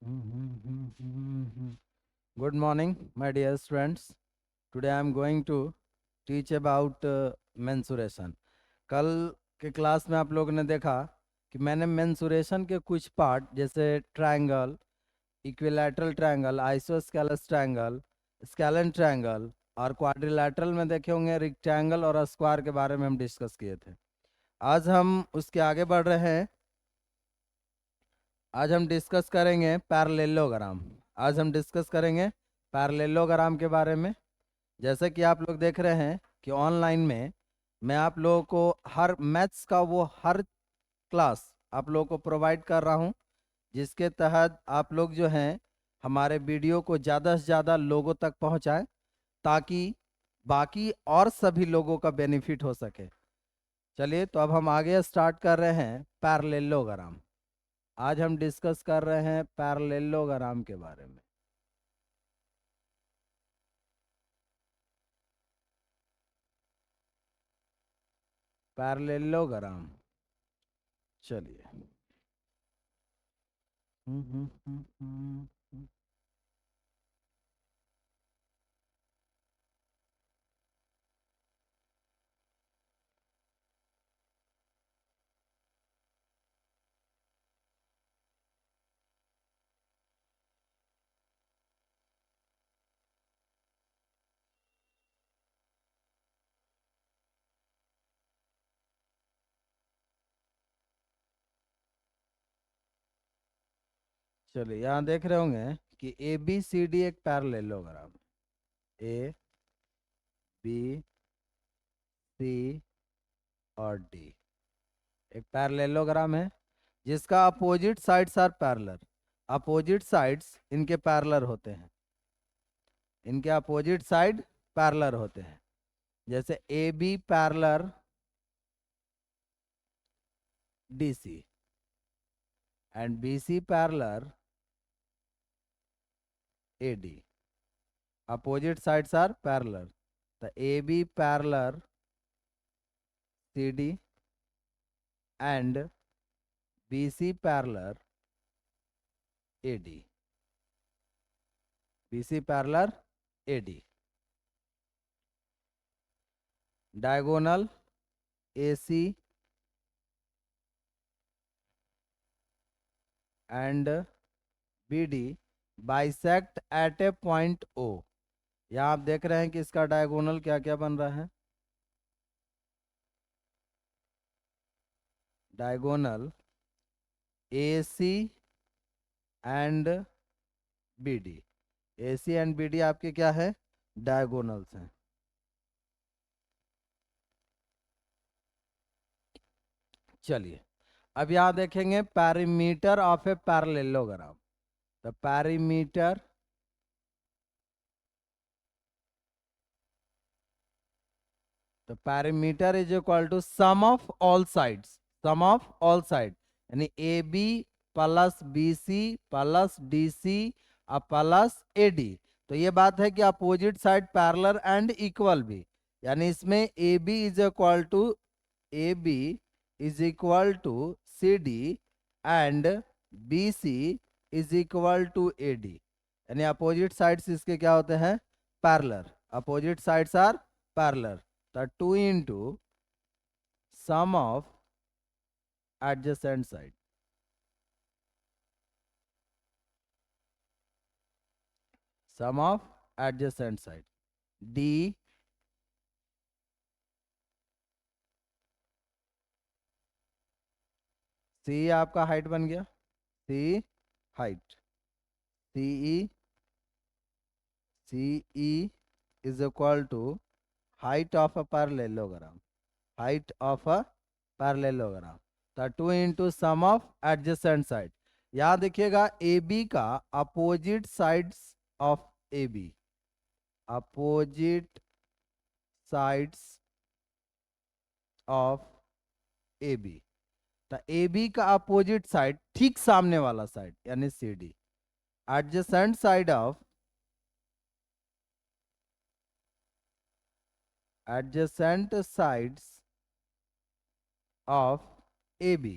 Good morning, my dear friends. Today I am going to teach about mensuration. कल के class में आप लोगों ने देखा कि मैंने mensuration के कुछ पार्ट जैसे triangle, equilateral triangle, isosceles triangle, scalene triangle और क्वाड्रिलैटरल में देखे होंगे रेक्टेंगल और स्क्वायर के बारे में हम डिस्कस किए थे। आज हम उसके आगे बढ़ रहे हैं। आज हम डिस्कस करेंगे पैरेललोग्राम। आज हम डिस्कस करेंगे पैरेललोग्राम के बारे में। जैसे कि आप लोग देख रहे हैं कि ऑनलाइन में मैं आप लोगों को हर मैथ्स का वो हर क्लास आप लोगों को प्रोवाइड कर रहा हूं, जिसके तहत आप लोग जो हैं हमारे वीडियो को ज़्यादा से ज़्यादा लोगों तक पहुंचाएं, ताकि बाकी और सभी लोगों का बेनिफिट हो सके। चलिए, तो अब हम आगे स्टार्ट कर रहे हैं पैरेललोग्राम। आज हम डिस्कस कर रहे हैं पैरेललोग्राम के बारे में। पैरेललोग्राम, चलिए। हम्म, हम्म, हम्म, हम्म, हम्म। चलिए, यहाँ देख रहे होंगे कि ए बी सी डी एक पैरेललोग्राम। ए बी सी और डी एक पैरेललोग्राम है, जिसका opposite sides are parallel. Opposite sides इनके पैरेलल होते हैं, इनके अपोजिट साइड पैरेलल होते हैं। जैसे A B parallel D C and B C parallel A D. Opposite sides are parallel, तो A B parallel C D and B C parallel A D. B C parallel A D. Diagonal A C and B D bisect at a point O. यहाँ आप देख रहे हैं कि इसका diagonal क्या क्या बन रहा है। Diagonal A C and B D. A C and B D आपके क्या है, डायगोनल्स हैं। चलिए, अब यहाँ देखेंगे perimeter of a parallelogram. The perimeter the perimeter is equal to sum of all sides. Sum of all side यानी A B plus B C plus D C plus A D. तो ये बात है कि opposite side parallel and equal भी, यानी इसमें A B is equal to A B is equal to C D and B C is equal to A D. यानी opposite sides इसके क्या होते हैं, parallel. Opposite sides are parallel, तो 2 into sum of adjacent side। sum of adjacent side D C आपका height बन गया, C height C E is equal to height of a parallelogram. Height of a parallelogram, तो 2 into sum of adjacent side. यहाँ देखिएगा A B का opposite sides of A B, opposite sides of A B. तो A B का opposite side ठीक सामने वाला side यानी C D. Adjacent side of adjacent sides of A B.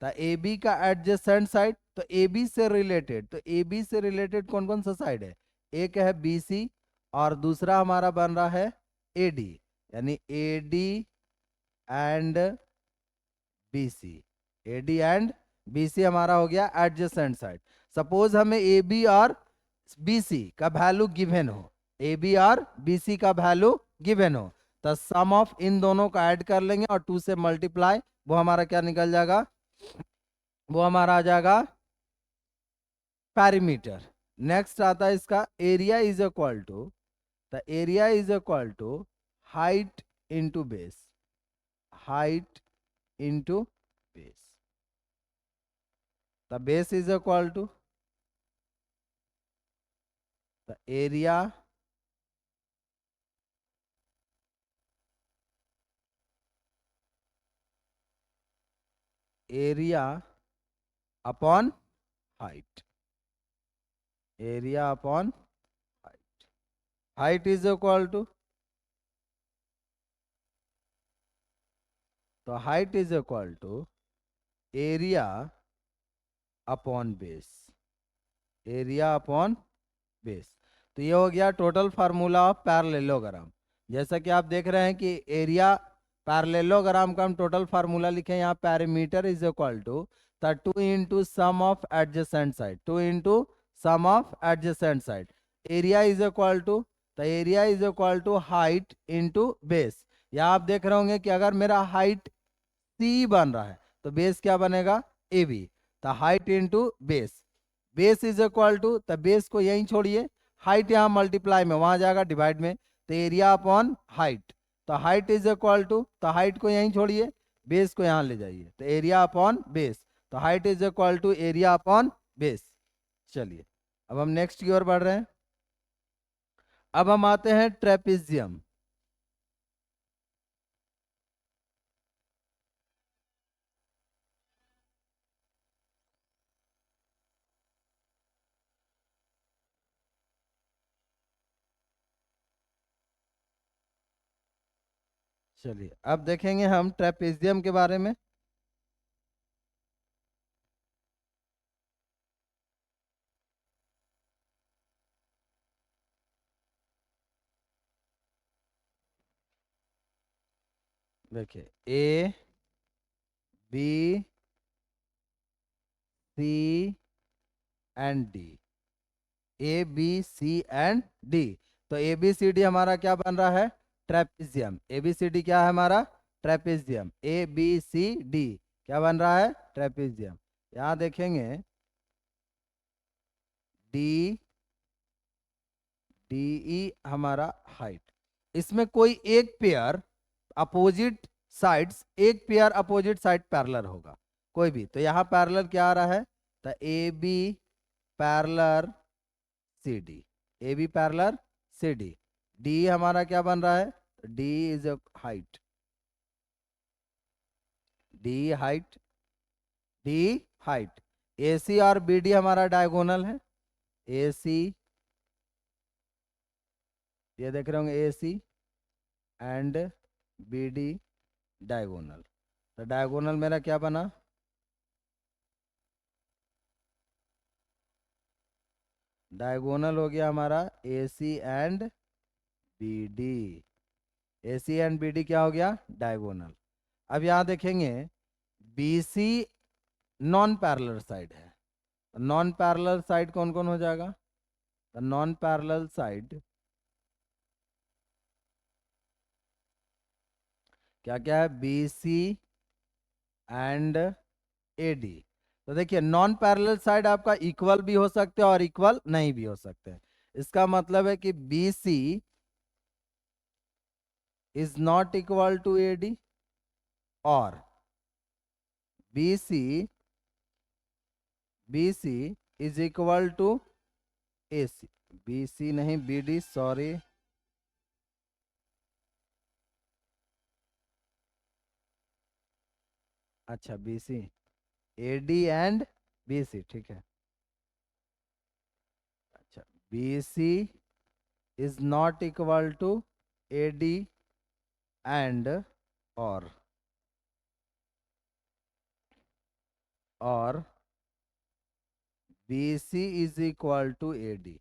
तो ए बी का एडजेसेंट साइड तो ए बी से रिलेटेड, तो ए बी से रिलेटेड कौन कौन सा साइड है? एक है बी सी और दूसरा हमारा बन रहा है ए डी, यानी A D and B C. A D and B C हमारा हो गया एडजेसेंट साइड। सपोज हमें ए बी और बी सी का वैल्यू गिवन हो, ए बी और बी सी का वैल्यू गिवन हो, तो सम ऑफ इन दोनों का ऐड कर लेंगे और 2 से मल्टीप्लाई, वो हमारा क्या निकल जाएगा? वो हमारा आ जाएगा पैरीमीटर। नेक्स्ट आता है इसका area is equal to, the area is equal to height into base, height into base. The base is equal to the area area upon height, area upon height. Height is equal to, तो height is equal to area upon base, area upon base. तो ये हो गया total formula of parallelogram. जैसा कि आप देख रहे हैं कि एरिया पैरेललोग्राम का हम टोटल फार्मूला लिखे यहाँ, perimeter is equal to 2 into sum of adjacent side, 2 into sum of adjacent side. Area is equal to, तो area is equal to height into base. यहाँ आप देख रहे होंगे कि अगर मेरा हाइट सी बन रहा है तो बेस क्या बनेगा? A B. तो height into base, base is equal to, तो बेस को यहीं छोड़िए, हाइट यहाँ मल्टीप्लाई में, वहां जाएगा डिवाइड में, तो एरिया अपॉन हाइट। तो हाइट इज इक्वल टू, तो हाइट को यहीं छोड़िए, बेस को यहाँ ले जाइए, तो एरिया अपॉन बेस। तो height is equal to area upon base. चलिए अब हम नेक्स्ट की ओर बढ़ रहे हैं। अब हम आते हैं ट्रेपेजियम। चलिए अब देखेंगे हम ट्रेपेजियम के बारे में। देखिए A B C and D, A B C and D. तो ए बी सी डी हमारा क्या बन रहा है? Trapezium. A B C D क्या है हमारा? Trapezium. A B C D क्या बन रहा है? ट्रेपेजियम। यहाँ देखेंगे डी, डी ई हमारा हाइट, इसमें कोई एक पेयर अपोजिट साइड्स, एक पेयर अपोजिट साइड पैरेलल होगा कोई भी, तो यहाँ पैरेलल क्या आ रहा है? तो A B parallel C D, A B parallel C D. D हमारा क्या बन रहा है? D is height, D height, D height. A C और बी डी हमारा डायगोनल है, ए सी, ये देख रहे होंगे A C and B D diagonal. तो डायगोनल मेरा क्या बना? डायगोनल हो गया हमारा A C and B D, A C and B D क्या हो गया? डायगोनल। अब यहाँ देखेंगे B C non parallel side है, नॉन पैरेलल साइड कौन कौन हो जाएगा? तो नॉन पैरेलल साइड क्या क्या है? B C and A D. तो देखिए नॉन पैरेलल साइड आपका इक्वल भी हो सकते हैं और इक्वल नहीं भी हो सकते हैं। इसका मतलब है कि B C is not equal to A D और B C is equal to A C, B C नहीं बी डी, सॉरी, अच्छा B C, A D and B C, ठीक है। अच्छा B C is not equal to A D and और और BC is equal to AD।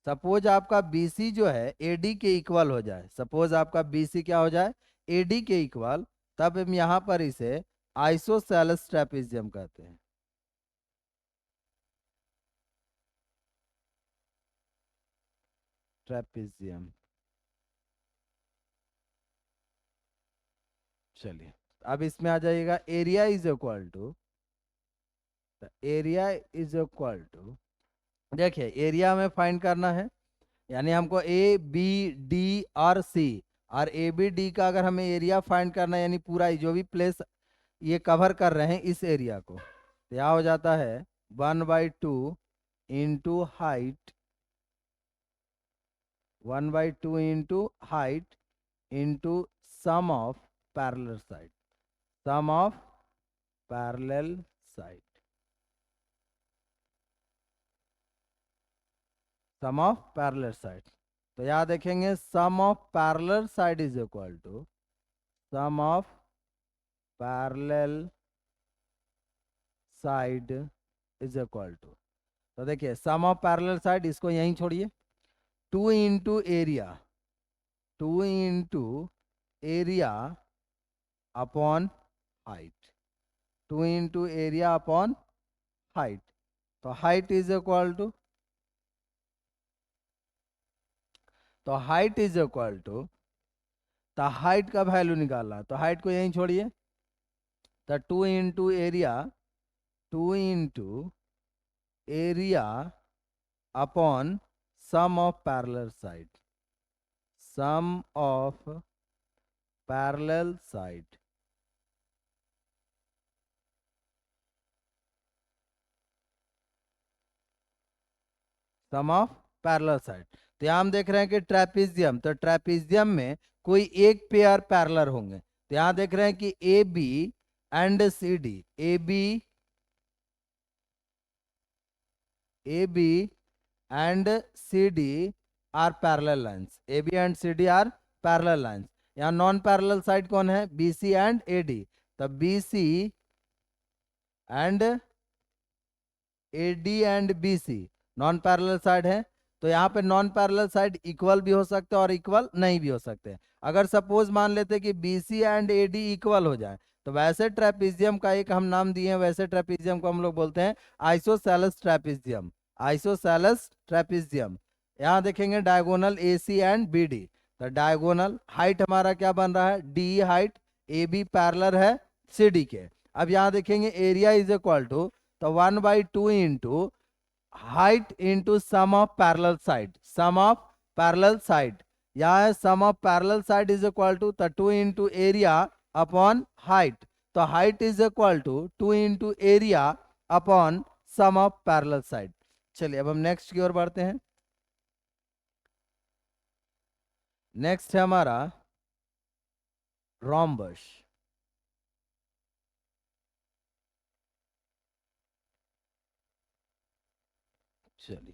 Suppose आपका BC जो है AD के इक्वल हो जाए, सपोज आपका BC क्या हो जाए, AD के इक्वल, तब हम यहाँ पर इसे आइसोसेलेस ट्रेपेजियम कहते हैं। ट्रेपेजियम। चलिए अब इसमें आ जाइएगा, area is equal to, area is equal to, देखिए एरिया में फाइंड करना है, यानी हमको ABD और C, और ABD का अगर हमें एरिया फाइंड करना है, यानी पूरा जो भी प्लेस ये कवर कर रहे हैं इस एरिया को, तो यह हो जाता है 1/2 into height, 1/2 into height into sum of parallel side, sum of parallel side, sum of parallel side. तो यहाँ देखेंगे sum of parallel side is equal to sum of parallel side is equal to, तो देखिए सम of parallel side, इसको यहीं छोड़िए, 2 into area, 2 into area upon height, 2 into area upon height, तो height is equal to, तो height is equal to, तो height का value निकालना, तो हाइट को यहीं छोड़िए, तो 2 into area, 2 into area upon sum of parallel side, sum of parallel side, sum of parallel side. तो यहाँ हम देख रहे हैं कि ट्रेपेजियम, तो ट्रेपेजियम में कोई एक पेयर पैरेलल होंगे, तो यहाँ देख रहे हैं कि AB and CD, AB and CD are parallel lines, AB and CD are parallel lines। यहाँ नॉन पैरेलल साइड कौन है, BC एंड AD, तो BC and AD and BC non parallel side है। तो यहाँ पे नॉन पैरेलल साइड इक्वल भी हो सकते हैं और इक्वल नहीं भी हो सकते हैं। अगर सपोज मान लेते कि BC एंड AD इक्वल हो जाए, तो वैसे ट्रेपेजियम का एक हम नाम दिए हैं, वैसे ट्रेपेजियम को हम लोग बोलते हैं आइसोसेलेस ट्रेपेजियम, आइसोसेलेस ट्रेपेजियम। यहाँ देखेंगे डायगोनल AC एंड BD, तो डायगोनल हाइट हमारा क्या बन रहा है, D हाइट, AB पैरेलल है CD के। अब यहाँ देखेंगे एरिया इज इक्वल टू, तो 1/2 into height into sum of parallel side, sum of parallel side, यहाँ है sum of parallel side is equal to 2 into area upon height, तो height is equal to 2 into area upon sum of parallel side. चलिए अब हम next की ओर बढ़ते हैं। Next है हमारा रोम्बस। चलिए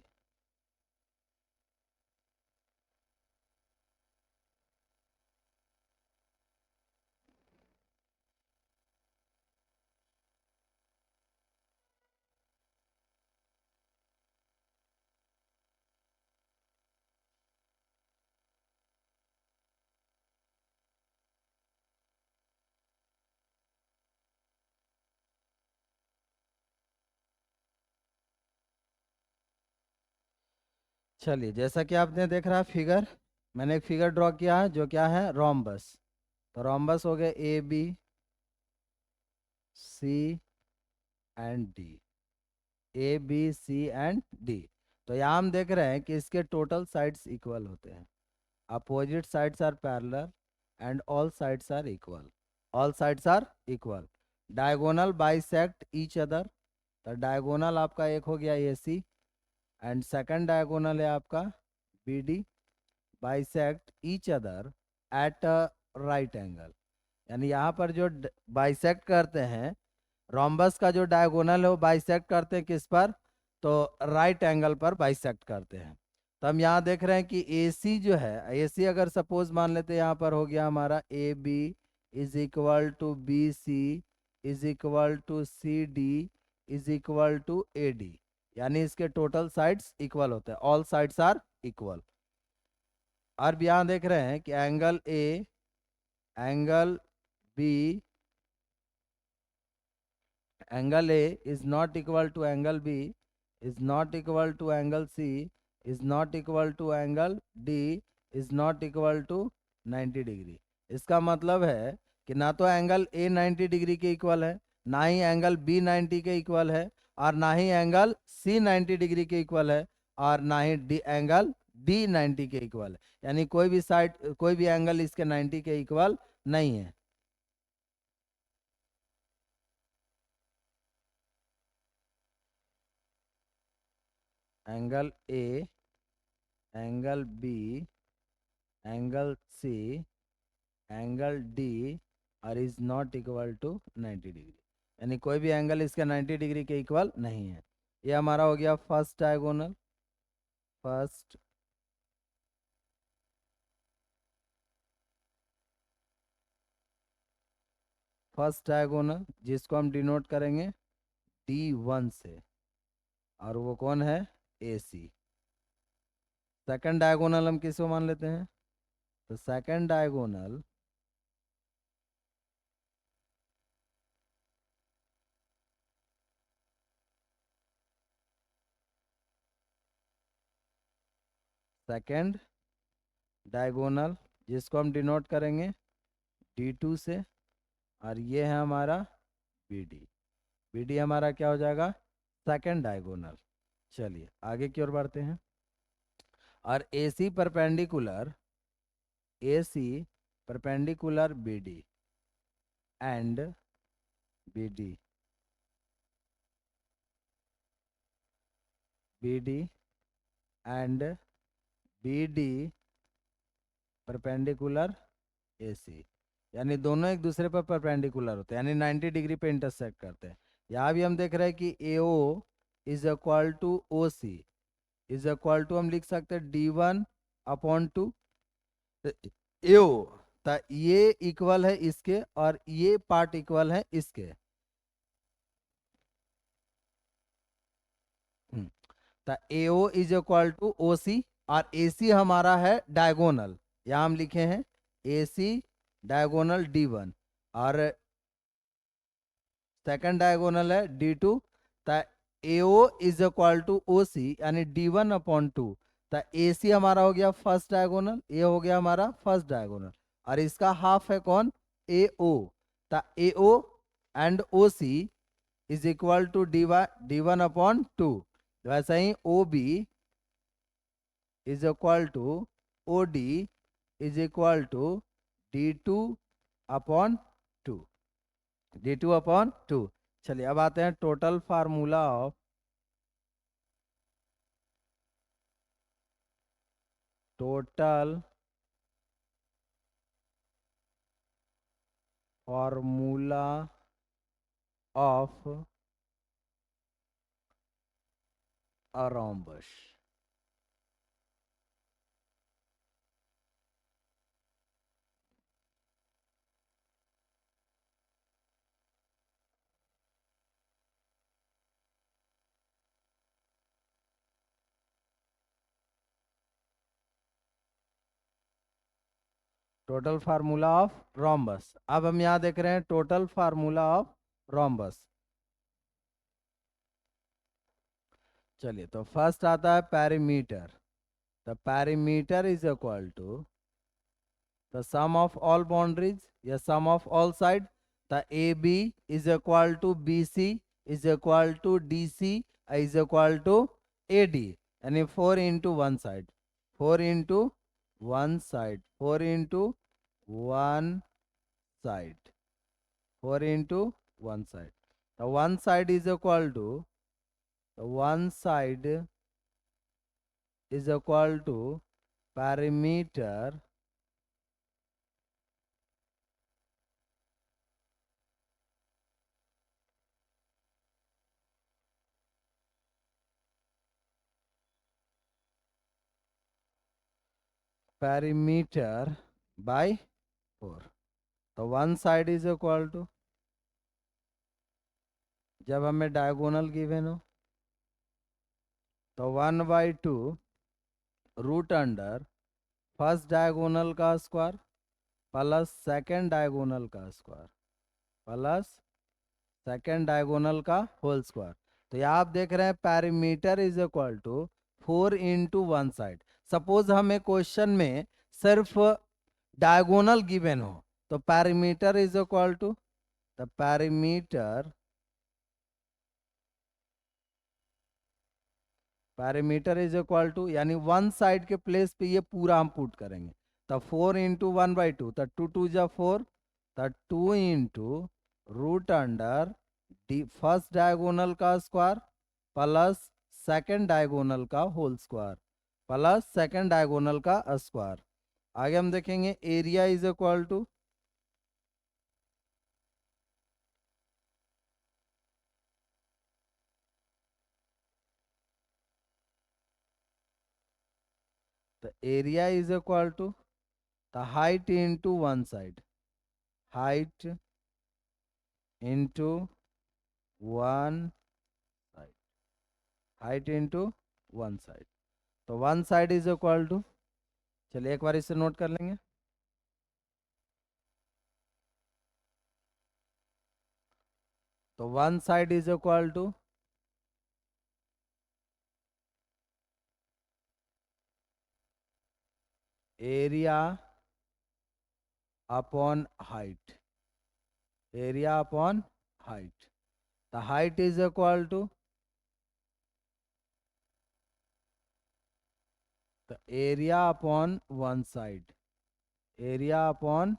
चलिए जैसा कि आपने देख रहा है फिगर, मैंने एक फिगर ड्रॉ किया है जो क्या है, रोम्बस। तो रोम्बस हो गए ABC and D, ABC and D। तो यहाँ हम देख रहे हैं कि इसके टोटल साइड्स इक्वल होते हैं, opposite sides are parallel and all sides are equal, all sides are equal. Diagonal bisect each other, तो डायगोनल आपका एक हो गया AC एंड सेकंड डायगोनल है आपका BD, bisect each other at right angle, यानी यहाँ पर जो बाइसेक्ट करते हैं, रोम्बस का जो डायगोनल है वो बाइसेक्ट करते हैं किस पर, तो राइट एंगल पर बाइसेक्ट करते हैं। तो हम यहाँ देख रहे हैं कि AC जो है, AC अगर सपोज मान लेते हैं यहाँ पर हो गया हमारा AB is equal to BC is equal to CD is equal to AD, यानी इसके टोटल साइड्स इक्वल होते हैं, ऑल साइड्स आर इक्वल। अब यहां देख रहे हैं कि angle A, angle B, angle A is not equal to angle B, is not equal to angle C, is not equal to angle D, is not equal to 90 degree. इसका मतलब है कि ना तो एंगल A 90 डिग्री के equal है, ना ही angle B 90 के इक्वल है, और ना ही एंगल C 90 डिग्री के इक्वल है, और ना ही एंगल D 90 के इक्वल है। यानी कोई भी साइड, कोई भी एंगल इसके 90 के इक्वल नहीं है। Angle A, angle B, angle C, angle D और is not equal to 90 degree, यानी कोई भी एंगल इसके 90 डिग्री के इक्वल नहीं है। ये हमारा हो गया first diagonal. First first diagonal जिसको हम डिनोट करेंगे D1 से, और वो कौन है? AC। सेकंड डायगोनल हम किसको मान लेते हैं? तो सेकंड डायगोनल सेकंड डायगोनल जिसको हम डिनोट करेंगे D2 से, और ये है हमारा BD। BD हमारा क्या हो जाएगा? Second diagonal. चलिए आगे की ओर बढ़ते हैं। और AC perpendicular, AC perpendicular BD and BD, BD and BD perpendicular AC, यानी दोनों एक दूसरे पर परपेंडिकुलर होते हैं, यानी 90 डिग्री पे इंटरसेक्ट करते हैं। यहाँ भी हम देख रहे हैं कि AO is equal to OC is equal to, हम लिख सकते हैं D1/2 AO। ये इक्वल है इसके, और ये पार्ट इक्वल है इसके। तो AO is equal to OC, और AC हमारा है डायगोनल, यहाँ हम लिखे हैं AC डायगोनल D1, और सेकंड डायगोनल है D2। तो AO is equal to OC यानी D1/2। तो AC हमारा हो गया फर्स्ट डायगोनल, ये हो गया हमारा फर्स्ट डायगोनल, और इसका हाफ है कौन? AO। तो AO and OC is equal to D1/2। वैसे ही OB is equal to OD is equal to D2/2, D2/2। चलिए अब आते हैं total formula of total formula of a rhombus। Total formula of rhombus. अब हम यहाँ देख रहे हैं टोटल फार्मूला ऑफ रोम्बस। चलिए तो फर्स्ट आता है perimeter. The perimeter is equal to the sum of all boundaries या sum of all side. The AB is equal to BC is equal to DC is equal to AD, यानी 4 into one side, 4 into one side, 4 into one side, 4 into one side. तो one side is equal to, one side is equal to perimeter perimeter by 4। तो one side is equal to, जब हमें diagonal given हो, तो 1/2 root under first diagonal का square plus second diagonal का square plus second diagonal का whole square. तो यहाँ आप देख रहे हैं perimeter is equal to 4 into one side. Suppose हमें क्वेश्चन में सिर्फ डायगोनल गिवन हो तो perimeter is equal to the perimeter is equal to यानी वन साइड के प्लेस पे ये पूरा हम पुट करेंगे। तब 4 इंटू 1/2 तब 2 2 जा 4 तब 2 into root under D first diagonal का स्क्वायर प्लस सेकेंड डायगोनल का whole square plus second diagonal का स्क्वायर। आगे हम देखेंगे area is equal to the area is equal to the height into one side, height into one side, height into one side। तो one side is equal to, चलिए एक बार इसे note कर लेंगे। तो one side is equal to area upon height, area upon height. The height is equal to the area upon one side, area upon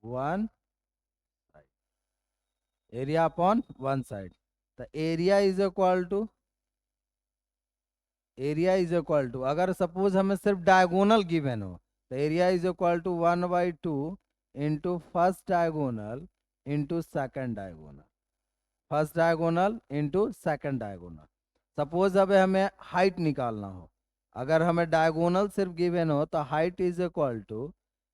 one side, area upon one side. The area is equal to, area is equal to अगर suppose हमें सिर्फ diagonal given हो तो area is equal to 1/2 into first diagonal into second diagonal, first diagonal into second diagonal. Suppose अब हमें height निकालना हो, अगर हमें डायगोनल सिर्फ गिवन हो तो हाइट इज इक्वल टू,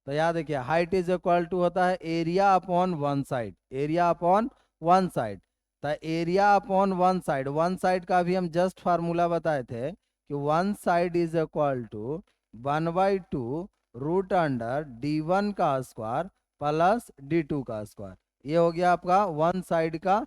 तो याद देखिए हाइट इज इक्वल टू होता है area upon one side, area upon one side. तो एरिया अपॉन वन साइड का भी हम जस्ट फार्मूला बताए थे कि one side is equal to 1/2 root under d1 का स्क्वायर प्लस d2 का स्क्वायर। ये हो गया आपका वन साइड का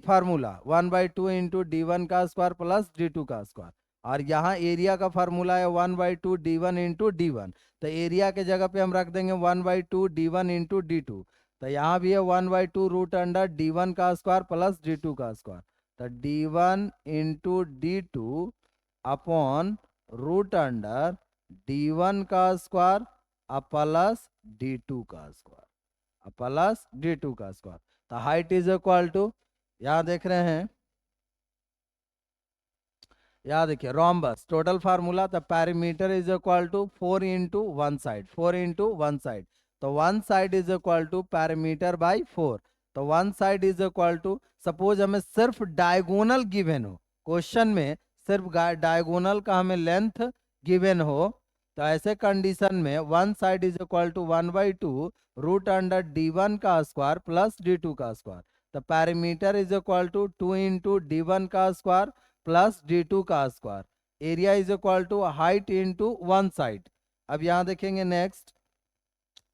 फार्मूला 1/2 इंटू d1 का स्क्वायर प्लस d2 का स्क्वायर। और यहाँ एरिया का फार्मूला है 1/2 d1 इंटू d1। तो एरिया के जगह पे हम रख देंगे 1/2 d1 इंटू d2। तो यहाँ भी है 1/2 रूट अंडर d1 का स्क्वायर प्लस d2 का स्क्वायर। तो d1 into d2 upon root under d1 का स्क्वायर प्लस d2 का स्क्वायर प्लस d2 का स्क्वायर। तो हाइट इज इक्वल टू, यहाँ देख रहे हैं, यहाँ देखिए रोम्बस टोटल फार्मूला। तो perimeter is equal to 4 into one side, 4 into one side. तो one side is equal to perimeter by 4। तो one side is equal to, suppose हमें सिर्फ डायगोनल गिवन हो, क्वेश्चन में सिर्फ डायगोनल का हमें लेंथ गिवन हो, तो ऐसे कंडीशन में one side is equal to 1/2 root under d1 का स्क्वायर प्लस d2 का स्क्वायर। तो perimeter is equal to 2 into d1 का स्क्वायर प्लस d2 का square. Area is equal to height into one side. अब यहाँ देखेंगे next,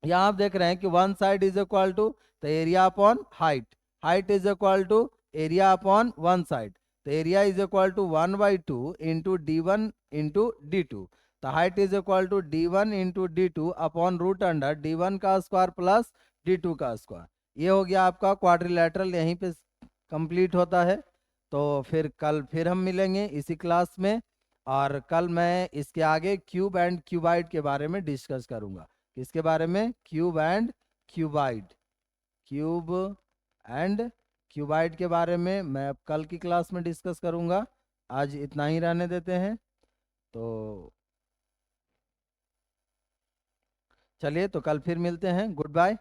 यहाँ आप देख रहे हैं कि one side is equal to तो area upon height, height is equal to area upon one side. तो area is equal to 1/2 into d1 into d2। तो height is equal to d1 into d2 upon root under d1 का square plus d2 का square. ये हो गया आपका quadrilateral, यहीं पे कंप्लीट होता है। तो फिर कल फिर हम मिलेंगे इसी क्लास में, और कल मैं इसके आगे क्यूब एंड क्यूबाइड के बारे में डिस्कस करूंगा। किसके बारे में? Cube and cuboid, cube and cuboid के बारे में मैं अब कल की क्लास में डिस्कस करूंगा। आज इतना ही रहने देते हैं। तो चलिए, तो कल फिर मिलते हैं। Good bye.